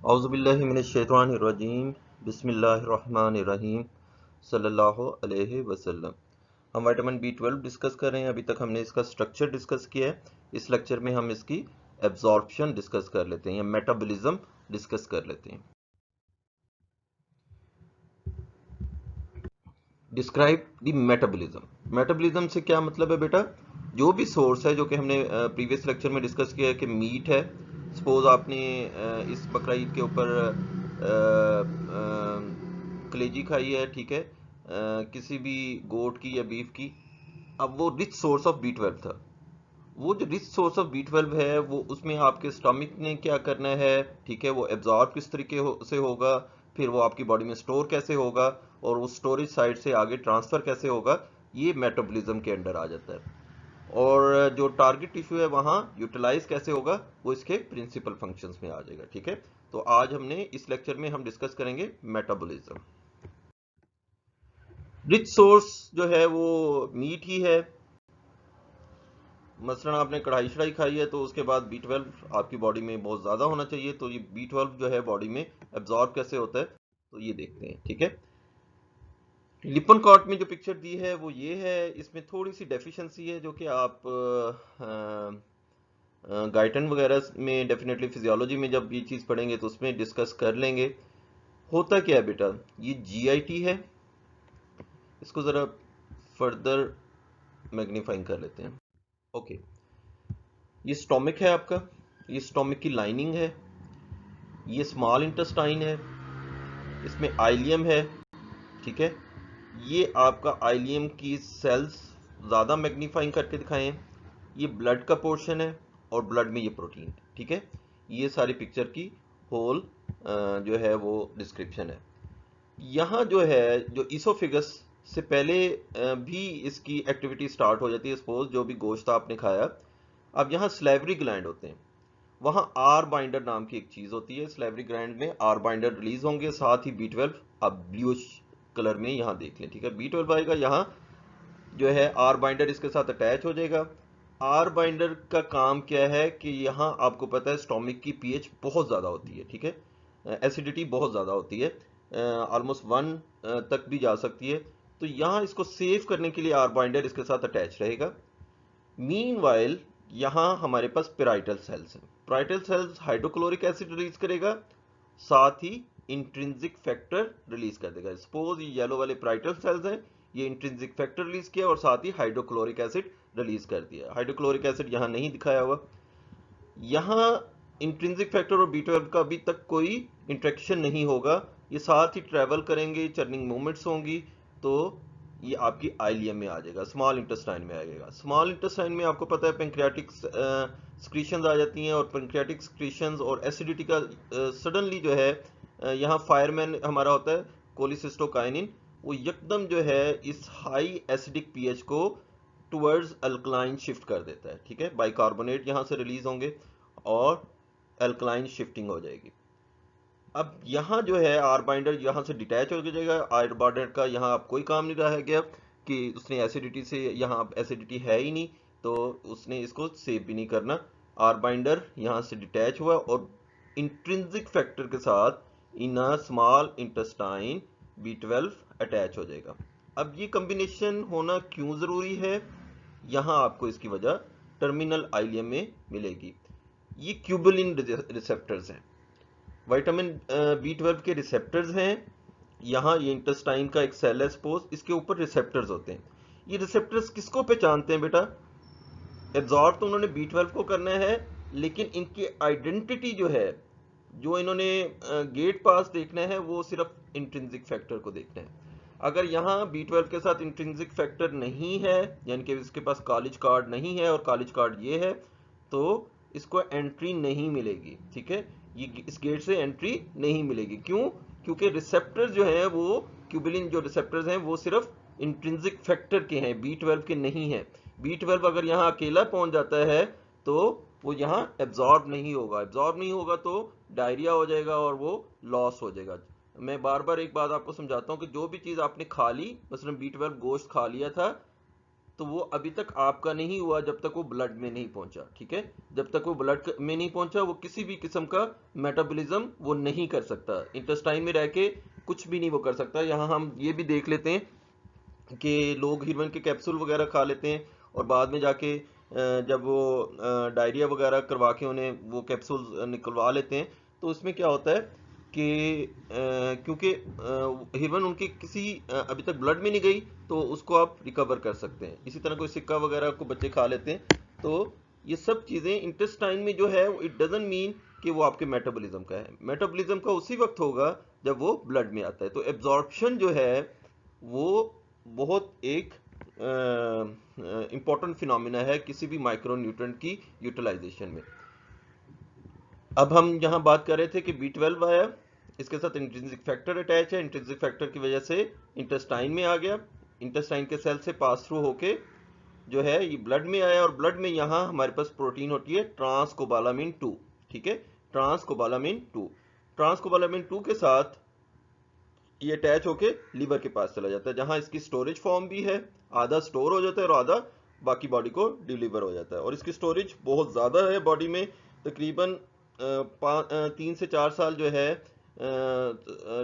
औज़ुबिल्लाहि मिनश्शैतानिर्रजीम बिस्मिल्लाहिर्रहमानिर्रहीम सल्लल्लाहु अलैहि वसल्लम। हम विटामिन B12 डिस्कस कर रहे हैं। अभी तक हमने इसका स्ट्रक्चर डिस्कस किया है। इस लेक्चर में हम इसकी एब्जॉर्प्शन डिस्कस कर लेते हैं या मेटाबॉलिज्म डिस्कस कर लेते हैं। Describe the metabolism. मेटाबॉलिज्म से क्या मतलब है बेटा? जो भी सोर्स है, जो कि हमने प्रीवियस लेक्चर में डिस्कस किया है कि मीट है, सपोज आपने इस बकरा ईद के ऊपर कलेजी खाई है, ठीक है, किसी भी गोट की या बीफ की। अब वो रिच सोर्स ऑफ B12 था। वो जो रिच सोर्स ऑफ B12 है, वो उसमें आपके स्टमक ने क्या करना है, ठीक है, वो एब्जॉर्ब किस तरीके से होगा, फिर वो आपकी बॉडी में स्टोर कैसे होगा और वो स्टोरेज साइड से आगे ट्रांसफर कैसे होगा, ये मेटाबॉलिज्म के अंडर आ जाता है। और जो टारगेट टिश्यू है वहां यूटिलाइज कैसे होगा, वो इसके प्रिंसिपल फंक्शंस में आ जाएगा। ठीक है, तो आज हमने इस लेक्चर में हम डिस्कस करेंगे मेटाबॉलिज्म। रिच सोर्स जो है वो मीट ही है। मसलन आपने कढ़ाई शढ़ाई खाई है तो उसके बाद B12 आपकी बॉडी में बहुत ज़्यादा होना चाहिए। तो ये B12 जो है बॉडी में एब्जॉर्ब कैसे होता है, तो ये देखते हैं। ठीक है, लिपन कॉट में जो पिक्चर दी है वो ये है। इसमें थोड़ी सी डेफिशिएंसी है जो कि आप गाइटन वगैरह में डेफिनेटली फिजियोलॉजी में जब ये चीज़ पढ़ेंगे तो उसमें डिस्कस कर लेंगे। होता क्या है बेटा, ये GIT है। इसको ज़रा फर्दर मैग्नीफाइंग कर लेते हैं। ओके, ये स्टोमिक है आपका, ये स्टोमिक की लाइनिंग है, ये स्मॉल इंटेस्टाइन है, इसमें आइलियम है। ठीक है, ये आपका आइलियम की सेल्स ज़्यादा मैग्नीफाइंग करके दिखाएं हैं। ये ब्लड का पोर्शन है और ब्लड में ये प्रोटीन है। ठीक है, ये सारी पिक्चर की होल जो है वो डिस्क्रिप्शन है। यहाँ जो है, जो इसोफिगस से पहले भी इसकी एक्टिविटी स्टार्ट हो जाती है। सपोज जो भी गोश्त आपने खाया, अब यहाँ स्लेवरी ग्लैंड होते हैं, वहाँ आर बाइंडर नाम की एक चीज होती है। स्लेवरी ग्लैंड में आर बाइंडर रिलीज होंगे, साथ ही B12 आप ब्लूइश कलर में यहाँ देख लें। ठीक है, B12 आएगा, यहाँ जो है आर बाइंडर इसके साथ अटैच हो जाएगा। आर बाइंडर का काम क्या है कि यहाँ आपको पता है स्टोमिक की pH बहुत ज़्यादा होती है। ठीक है, एसिडिटी बहुत ज़्यादा होती है, ऑलमोस्ट 1 तक भी जा सकती है। तो यहाँ इसको सेव करने के लिए आर बाइंडर इसके साथ अटैच रहेगा। मीनवाइल यहाँ हमारे पास पेराइटल सेल्स हैं। Parietal cells hydrochloric acid release करेगा, साथ ही इंट्रिंसिक फैक्टर रिलीज कर देगा। सपोज ये येलो वाले पेराइटल सेल्स हैं, ये इंट्रिंसिक फैक्टर रिलीज किया और साथ ही हाइड्रोक्लोरिक एसिड रिलीज कर दिया। हाइड्रोक्लोरिक एसिड यहाँ नहीं दिखाया हुआ। यहाँ इंट्रिंसिक फैक्टर और B12 का अभी तक कोई इंट्रैक्शन नहीं होगा, ये साथ ही ट्रेवल करेंगे, चर्निंग मूवमेंट्स होंगी, तो ये आपकी आइलियम में आ जाएगा, स्मॉल इंटेस्टाइन में आ जाएगा। स्मॉल इंटेस्टाइन में आपको पता है पेंक्रियाटिक स्क्रीशंस आ जाती हैं, और पेंक्रियाटिक स्क्रीशंस और एसिडिटी का सडनली जो है यहाँ फायरमैन हमारा होता है कोलिसिस्टोकाइनिन, वो एकदम जो है इस हाई एसिडिक पीएच को टुवर्ड्स अल्कलाइन शिफ्ट कर देता है। ठीक है, बाइकार्बोनेट यहाँ से रिलीज होंगे और अल्कलाइन शिफ्टिंग हो जाएगी। अब यहाँ जो है आर बाइंडर यहाँ से डिटैच हो जाएगा। आर बाइंडर का यहाँ अब कोई काम नहीं रहा गया कि उसने एसिडिटी से, यहाँ अब एसिडिटी है ही नहीं, तो उसने इसको सेव भी नहीं करना। आर बाइंडर यहाँ से डिटैच हुआ और इंट्रिंसिक फैक्टर के साथ in small intestine B12 attach हो जाएगा। अब ये कॉम्बिनेशन होना क्यों ज़रूरी है, यहाँ आपको इसकी वजह टर्मिनल आइलियम में मिलेगी। ये क्यूबुलिन रिसेप्टर्स हैं, विटामिन B12 के रिसेप्टर्स हैं। यहाँ ये इंटेस्टाइन का एक सेल है सपोज, इसके ऊपर रिसेप्टर्स होते हैं। ये रिसेप्टर्स किसको पहचानते हैं बेटा? एब्जॉर्ब तो उन्होंने B12 को करना है, लेकिन इनकी आइडेंटिटी जो है, जो इन्होंने गेट पास देखना है, वो सिर्फ इंट्रिंसिक फैक्टर को देखना है। अगर यहाँ B12 के साथ इंट्रिंसिक फैक्टर नहीं है, यानी कि इसके पास कॉलेज कार्ड नहीं है और कॉलेज कार्ड ये है, तो इसको एंट्री नहीं मिलेगी। ठीक है, ये इस गेट से एंट्री नहीं मिलेगी। क्यों? क्योंकि रिसेप्टर्स जो है वो क्यूबिलिन जो रिसेप्टर्स हैं वो सिर्फ इंट्रिंसिक फैक्टर के हैं, B12 के नहीं है। B12 अगर यहाँ अकेला पहुंच जाता है तो वो यहाँ एब्जॉर्ब नहीं होगा। एब्जॉर्ब नहीं होगा तो डायरिया हो जाएगा और वो लॉस हो जाएगा। मैं बार बार एक बात आपको समझाता हूँ कि जो भी चीज़ आपने खा ली, मसलन B12 गोश्त खा लिया था, तो वो अभी तक आपका नहीं हुआ जब तक वो ब्लड में नहीं पहुंचा, ठीक है। जब तक वो ब्लड में नहीं पहुंचा वो किसी भी किस्म का मेटाबॉलिज्म वो नहीं कर सकता, इंटेस्टाइन में रह के कुछ भी नहीं वो कर सकता। यहाँ हम ये भी देख लेते हैं कि लोग हीरोइन के कैप्सूल वगैरह खा लेते हैं और बाद में जाके जब वो डायरिया वगैरह करवा के उन्हें वो कैप्सूल निकलवा लेते हैं, तो उसमें क्या होता है कि क्योंकि हीरोइन उनकी किसी अभी तक ब्लड में नहीं गई, तो उसको आप रिकवर कर सकते हैं। इसी तरह कोई सिक्का वगैरह को बच्चे खा लेते हैं। तो ये सब चीज़ें इंटेस्टाइन में जो है इट डजंट मीन कि वो आपके मेटाबॉलिज्म का है। मेटाबॉलिज्म का उसी वक्त होगा जब वो ब्लड में आता है। तो एब्जॉर्प्शन जो है वो बहुत एक इम्पॉर्टेंट फिनोमिना है किसी भी माइक्रो न्यूट्रिएंट की यूटिलाइजेशन में। अब हम यहाँ बात कर रहे थे कि B12 आया, इसके साथ इंट्रिंसिक फैक्टर अटैच है, इंट्रिंसिक फैक्टर की वजह से इंटेस्टाइन में आ गया, इंटेस्टाइन के सेल से पास थ्रू होके जो है ये ब्लड में आया, और ब्लड में यहाँ हमारे पास प्रोटीन होती है ट्रांसकोबालामिन 2, ठीक है, ट्रांसकोबालामिन 2। ट्रांसकोबालामिन 2 के साथ ये अटैच होके लीवर के पास चला जाता है, जहां इसकी स्टोरेज फॉर्म भी है, आधा स्टोर हो जाता है और आधा बाकी बॉडी को डिलीवर हो जाता है। और इसकी स्टोरेज बहुत ज़्यादा है बॉडी में, तकरीबन 3 से 4 साल जो है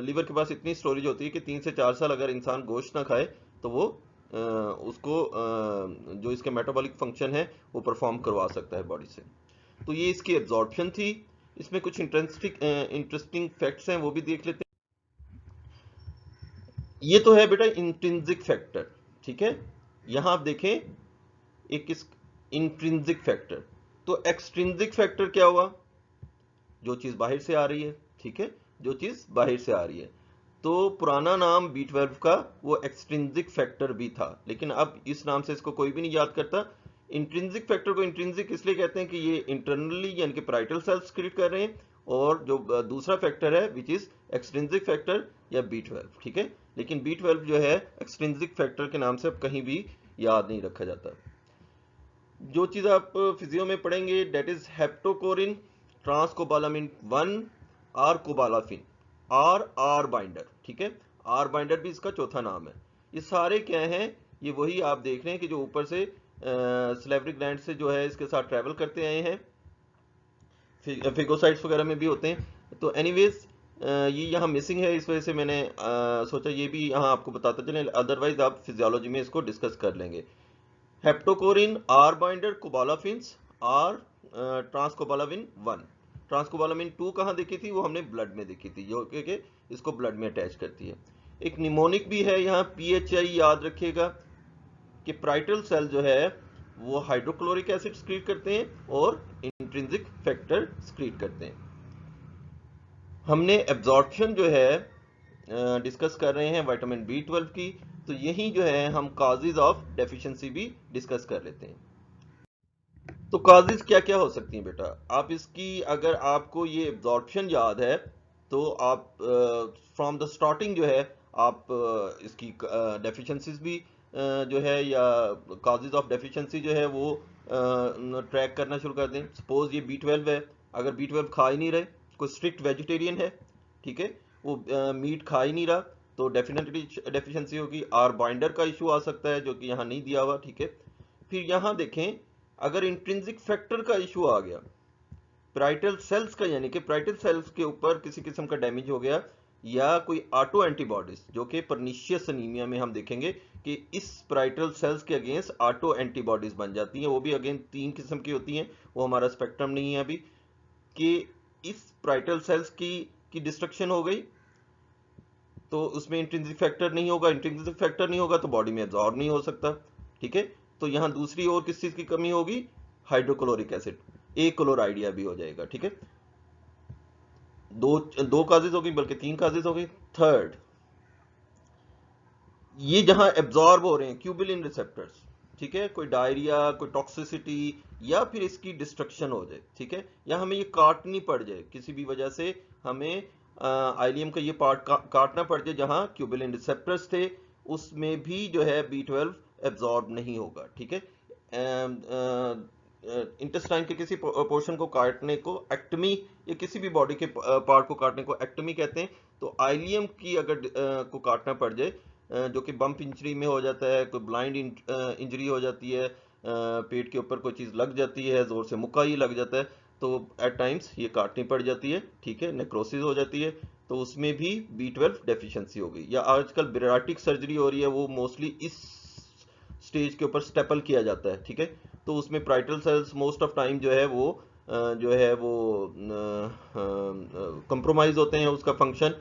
लीवर के पास इतनी स्टोरेज होती है कि 3 से 4 साल अगर इंसान गोश्त ना खाए तो वो उसको जो इसके मेटाबॉलिक फंक्शन है वो परफॉर्म करवा सकता है बॉडी से। तो ये इसकी एब्जॉर्प्शन थी। इसमें कुछ इंटरेस्टिंग फैक्ट्स हैं, वो भी देख लेते हैं। ये तो है बेटा इंट्रिंसिक फैक्टर, ठीक है। यहां आप देखें एक इस इंट्रिंसिक फैक्टर, तो एक्सट्रिंसिक फैक्टर क्या हुआ, जो चीज बाहर से आ रही है, ठीक है, जो चीज बाहर से आ रही है। तो पुराना नाम B12 का वो एक्सट्रिंसिक फैक्टर भी था, लेकिन अब इस नाम से इसको कोई भी नहीं याद करता। इंट्रिंसिक फैक्टर को इंट्रिंसिक इसलिए कहते हैं कि ये इंटरनली यानी कि पैराइटल सेल्स क्रिएट कर रहे हैं, और जो दूसरा फैक्टर है विच इज एक्सट्रिंसिक फैक्टर या B12, ठीक है। लेकिन B12 जो है एक्सट्रिंसिक फैक्टर के नाम से अब कहीं भी याद नहीं रखा जाता। जो चीज आप फिजियो में पढ़ेंगे that is haptocorrin, transcobalamin 1, R R binder, ठीक है, आर बाइंडर भी इसका चौथा नाम है। ये सारे क्या हैं, ये वही आप देख रहे हैं कि जो ऊपर से सलेवरी ग्लैंड से जो है इसके साथ ट्रैवल करते आए हैं, फिगोसाइट्स वगैरह में भी होते हैं। तो एनीवेज ये यहाँ मिसिंग है, इस वजह से मैंने सोचा ये भी यहाँ आपको बताता चलें, अदरवाइज आप फिजियोलॉजी में इसको डिस्कस कर लेंगे। Haptocorrin, R binder, cobalophilins, R transcobalamin 1। Transcobalamin 2 कहाँ देखी थी, वो हमने ब्लड में देखी थी, जो कि इसको ब्लड में अटैच करती है। एक निमोनिक भी है यहाँ PHI, याद रखिएगा कि पैराइटल सेल जो है वो हाइड्रोक्लोरिक एसिड स्क्रीट करते हैं और इंट्रिंसिक फैक्टर स्क्रीट करते हैं। हमने एब्जॉर्प्शन जो है डिस्कस कर रहे हैं विटामिन B12 की, तो यही जो है हम काजेज ऑफ डेफिशिएंसी भी डिस्कस कर लेते हैं। तो काजेज क्या क्या हो सकती हैं बेटा, आप इसकी अगर आपको ये एब्जॉर्प्शन याद है तो आप फ्रॉम द स्टार्टिंग जो है आप इसकी डेफिशिएंसीज भी जो है या काजेज ऑफ डेफिशिएंसी जो है वो ट्रैक करना शुरू कर दें। सपोज ये B12 है, अगर B12 खा ही नहीं रहे, कोई स्ट्रिक्ट वेजिटेरियन है, ठीक है, वो मीट खा ही नहीं रहा, तो डेफिनेटली डेफिशिएंसी होगी। आर बाइंडर का इशू आ सकता है जो कि यहाँ नहीं दिया हुआ, ठीक है। फिर यहाँ देखें अगर इंट्रिंसिक फैक्टर का इशू आ गया, पैराइटल सेल्स का, यानी कि पैराइटल सेल्स के ऊपर किसी किस्म का डैमेज हो गया, या कोई ऑटो एंटीबॉडीज, जो कि परनीशियस एनीमिया में हम देखेंगे कि इस पैराइटल सेल्स के अगेंस्ट ऑटो एंटीबॉडीज बन जाती हैं, वो भी अगेन 3 किस्म की होती हैं, वो हमारा स्पेक्ट्रम नहीं है अभी, कि इस पैराइटल सेल्स की डिस्ट्रक्शन हो गई तो उसमें इंट्रिंसिक फैक्टर नहीं होगा, इंट्रिंसिक फैक्टर नहीं होगा तो बॉडी में एब्जॉर्ब नहीं हो सकता, ठीक है। तो यहाँ दूसरी और किस चीज की कमी होगी, हाइड्रोक्लोरिक एसिड, क्लोराइडिया भी हो जाएगा, ठीक है। दो काजेज होगी, बल्कि 3 काजेज होगी। थर्ड, ये जहां एब्जॉर्ब हो रहे हैं क्यूबिलिन रिसेप्टर्स, ठीक है, कोई डायरिया, कोई टॉक्सिसिटी, या फिर इसकी डिस्ट्रक्शन हो जाए, ठीक है, या हमें ये काटनी पड़ जाए किसी भी वजह से, हमें आइलियम का ये पार्ट काटना पड़ जाए जहां क्यूबिलिन रिसेप्टर्स थे, उसमें भी जो है B12 एब्जॉर्ब नहीं होगा, ठीक है। इंटेस्टाइन के किसी पोर्शन को काटने को एक्टमी, या किसी भी बॉडी के पार्ट को काटने को एक्टमी कहते हैं। तो आइलियम की अगर को काटना पड़ जाए जो कि बम्प इंजरी में हो जाता है, कोई ब्लाइंड इंजरी हो जाती है, पेट के ऊपर कोई चीज़ लग जाती है, जोर से मुक्का ही लग जाता है, तो एट टाइम्स ये काटनी पड़ जाती है, ठीक है, नेक्रोसिस हो जाती है, तो उसमें भी B12 डेफिशिएंसी होगी। या आजकल बेराटिक सर्जरी हो रही है, वो मोस्टली इस स्टेज के ऊपर स्टेपल किया जाता है, ठीक है, तो उसमें पाराइटल सेल्स मोस्ट ऑफ टाइम जो है वो कंप्रोमाइज होते हैं उसका फंक्शन,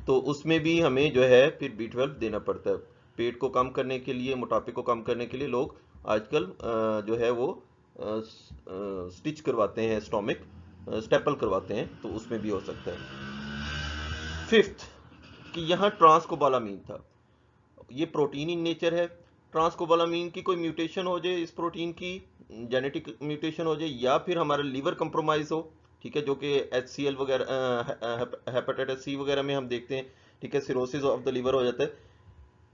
तो उसमें भी हमें जो है फिर B12 देना पड़ता है। पेट को कम करने के लिए, मोटापे को कम करने के लिए लोग आजकल जो है वो स्टिच करवाते हैं, स्टोमिक स्टेपल करवाते हैं, तो उसमें भी हो सकता है। फिफ्थ कि यहाँ ट्रांसकोबालामीन था, ये प्रोटीन इन नेचर है। ट्रांसकोबालामीन की कोई म्यूटेशन हो जाए, इस प्रोटीन की जेनेटिक म्यूटेशन हो जाए, या फिर हमारा लीवर कंप्रोमाइज हो, ठीक है, जो कि HCL वगैरह, हेपेटाइटिस C वगैरह में हम देखते हैं, ठीक है, सिरोसिस ऑफ द लीवर हो जाता है,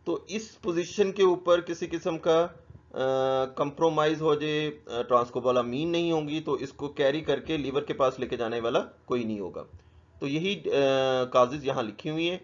तो इस पोजीशन के ऊपर किसी किस्म का कंप्रोमाइज हो जाए, ट्रांसकोबालामीन नहीं होंगी, तो इसको कैरी करके लीवर के पास लेके जाने वाला कोई नहीं होगा। तो यही काजेज यहाँ लिखी हुई हैं।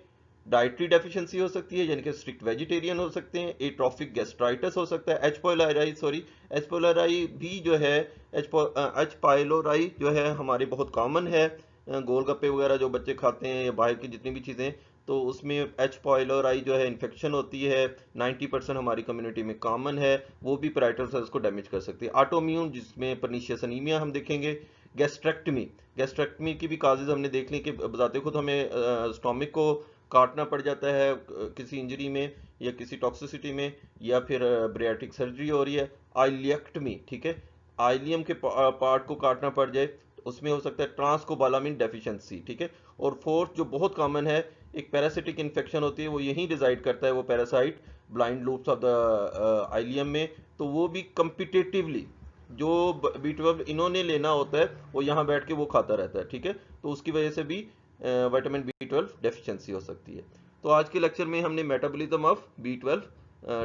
डाइटरी डेफिशिएंसी हो सकती है, यानी कि स्ट्रिक्ट वेजिटेरियन हो सकते हैं, एट्रोफिक गैस्ट्राइटिस हो सकता है, एच पाइलोराई भी जो है, एच पाइलोराई जो है हमारे बहुत कॉमन है, गोलगप्पे वगैरह जो बच्चे खाते हैं या बाहर की जितनी भी चीज़ें, तो उसमें एच पाइलोराई जो है इन्फेक्शन होती है, 90% हमारी कम्युनिटी में कॉमन है, वो भी पैराइटल सेल्स को डैमेज कर सकती है। ऑटोइम्यून, जिसमें पर्नीशियस अनीमिया हम देखेंगे। गैस्ट्रेक्टमी की भी काजेज हमने देख ली कि बताते खुद हमें स्टोमिक को काटना पड़ जाता है किसी इंजरी में या किसी टॉक्सिसिटी में, या फिर ब्रियाटिक सर्जरी हो रही है। आइलियक्टमी, ठीक है, आइलियम के पार्ट को काटना पड़ जाए, उसमें हो सकता है ट्रांसकोबालामिन डेफिशिएंसी, ठीक है। और फोर्थ जो बहुत कॉमन है, एक पैरासिटिक इन्फेक्शन होती है, वो यहीं रिजाइड करता है, वो parasite blind loops of the ileum में, तो वो भी कम्पिटिटिवली जो B12 इन्होंने लेना होता है वो यहाँ बैठ के वो खाता रहता है, ठीक है, तो उसकी वजह से भी विटामिन B12 डेफिशिएंसी हो सकती है। तो आज के लेक्चर में हमने मेटाबॉलिज्म ऑफ B12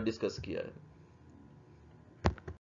डिस्कस किया है।